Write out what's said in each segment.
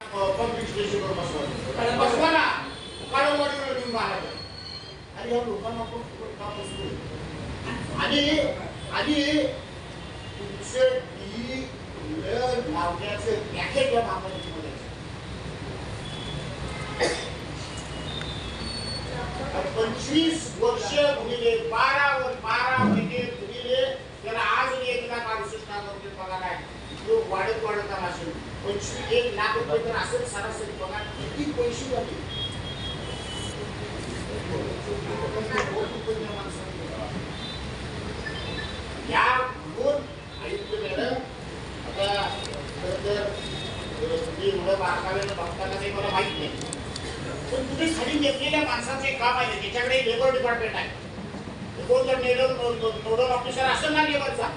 Public स्टेशनवर बसवा बसवा ना काळोवाडीवर घेऊन महाराज आणि या लोकांना आपण का बसतो आणि आणि तुमचं ही लावण्याचं पॅकेज या महापालिकेमध्ये 25 वर्ष गुणिले 12 महिने गुणिले त्याला आज 1,68,000 पगार आहे. तो वाढत आला असेल 1 लाख रुपये तर असेल सरासरी पगार. किती पैसे झाले या दोन आयुक्त मॅडम. आता खरं तर तुम्ही एवढं बारकाव्यानं बघताना काही मला माहित नाही, पण तुम्ही खाली नेमलेल्या माणसाचे काम आहे त्याच्याकडे लेबर डिपार्टमेंट आहे. कोण जर नोडल ऑफिसर असेल ना लेबरचा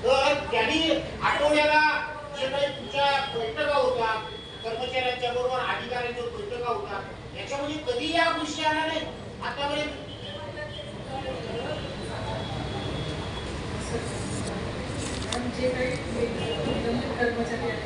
तर त्यांनी आठवड्याला जे काही तुमच्या बैठका होता कर्मचाऱ्यांच्या बरोबर अधिकाऱ्यांच्या बैठका होता याच्यामध्ये कधी या गोष्टी आल्या नाही आतापर्यंत. जे काही कर्मचारी आहेत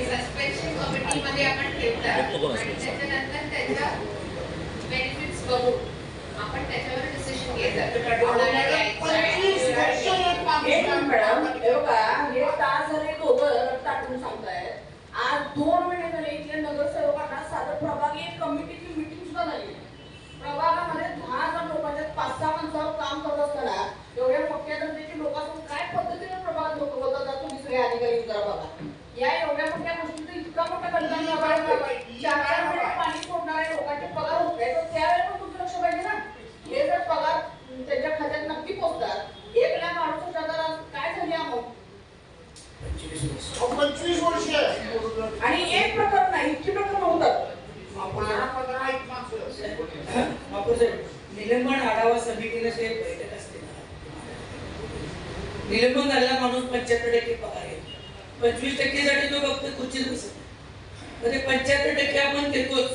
सस्पेन्शन कमिटीमध्ये आपण ठेवतात आणि त्याच्यानंतर त्याच्या बेनिफिट्स बघू आपण त्याच्यावर डिसिजन घेतात. हे तास झाले दोघं टाकून सांगतायत. आज 2 महिने झाले इथल्या नगरसेवकांना साधं प्रभागीय कमिटीची मीटिंग सुद्धा झाली. प्रभागामध्ये 10,000 लोकांच्या 5-6 माणसावर काम करत असताना एवढ्या मोठ्या जनतेची लोकांसोबत काय पद्धतीने प्रभागात लोक बोलतात जातो दुसरे अधिकारी जरा बघा. या एवढ्या मोठ्या गोष्टीचा इतका मोठा गणित 4 महिने पाणी सोडणाऱ्या लोकांचे पगार होत आहे तर त्यावेळेला पण तुमचं लक्ष पाहिजे ना. हे जर पगार त्यांच्या खात्यात नक्की पोहोचतात 1,68,000 काय झाली अमाऊंट 25 वर्ष आणि एक प्रकरण नाही इतकी प्रकरण होतात. निलंबन आढावा समितीला ते बैठक असते. निलंबन झालेला माणूस 75% पगार घेतो. 25% साठी तो फक्त खुर्चीत बसत म्हणजे 75% आपण देतोच.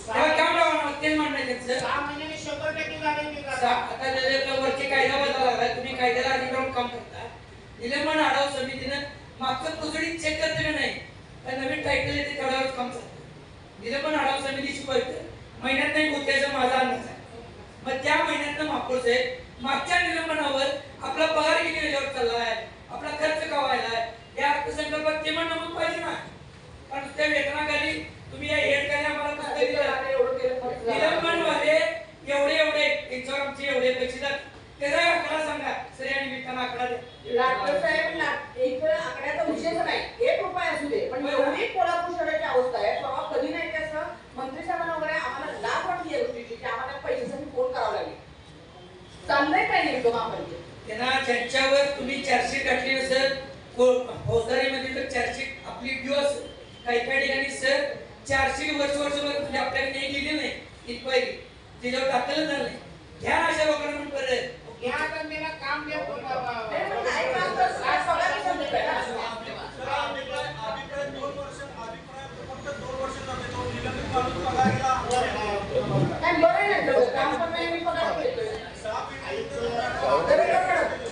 काम लावणार तेच म्हणणं 6 महिन्याने 100% झाले. आता वरती कायदा बदलला तुम्ही कायद्याला अधिकारावर काम करता. निलंबन आढावा समितीनं मागचं प्रोसिडिंग चेक करते का नाही तर नवीन टायटल येते तेवढ्यावर काम चालतं. निलंबन आढावा समितीची बैठक महिन्यात नाही होत्याचा माझा अंदाज आहे. मग त्या महिन्यातनं मागपोच आहे मागच्या निलंबनावर आपला पगार किती वेळेवर चालला आहे आपला खर्च का व्हायला आहे या अर्थसंकल्पात ते पण नमूद पाहिजे ना. कारण त्या वेतनाखाली तुम्ही या हेडखाली आम्हाला निलंबन मध्ये एवढे त्यांच्यावर आमचे एवढे पैसे जातात त्याचा आकडा सांगा सर या निमित्तानं आकडा द्या. डॉक्टर साहेब एक आकड्याचा विषयच नाही 1 रुपया असू दे पण एवढी कोल्हापूर शहराची अवस्था आहे. परवा कधी नाही की असं मंत्री साहेबांना वगैरे आम्हाला लाभ वाटली या गोष्टीची की आम्हाला पैशासाठी फोन करावा लागेल. चाललंय काय नेमकं महापालिकेत त्यांना ज्यांच्यावर तुम्ही चार्जशीट टाकली सर फौजदारीमध्ये तर चार्जशीट आपली ड्यू असेल. काही ठिकाणी सर चार्जशीट वर्षभर तुम्ही आपल्याकडे नाही गेली नाही इथपाई त्याच्यावर दाखलच झालं नाही. घ्या अशा लोकांना पण परत या धंद्याला काम द्या.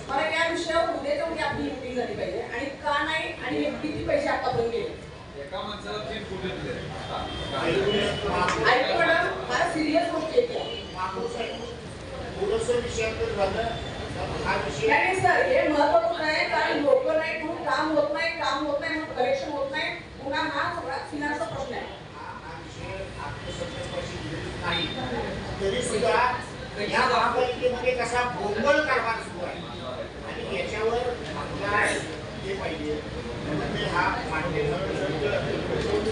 मला या विषयावर उद्याच्या उद्या आपली मीटिंग झाली पाहिजे आणि का नाही आणि किती पैसे आतापर्यंत गेले एका माणसाला 3 कोटी दिले. ऐक मॅडम फार सिरियस गोष्ट आहे. नाही सर हे महत्त्वाचं आहे कारण लोक नाही म्हणून काम होत नाही म्हणून कलेक्शन होत नाही पुन्हा हा सगळा फिनान्सचा प्रश्न आहे. तरी सुद्धा या महापालिकेमध्ये कसा गोंधळ कारभार सुरू आहे आणि याच्यावर आपल्याला हे पाहिजे हा मांडलेलं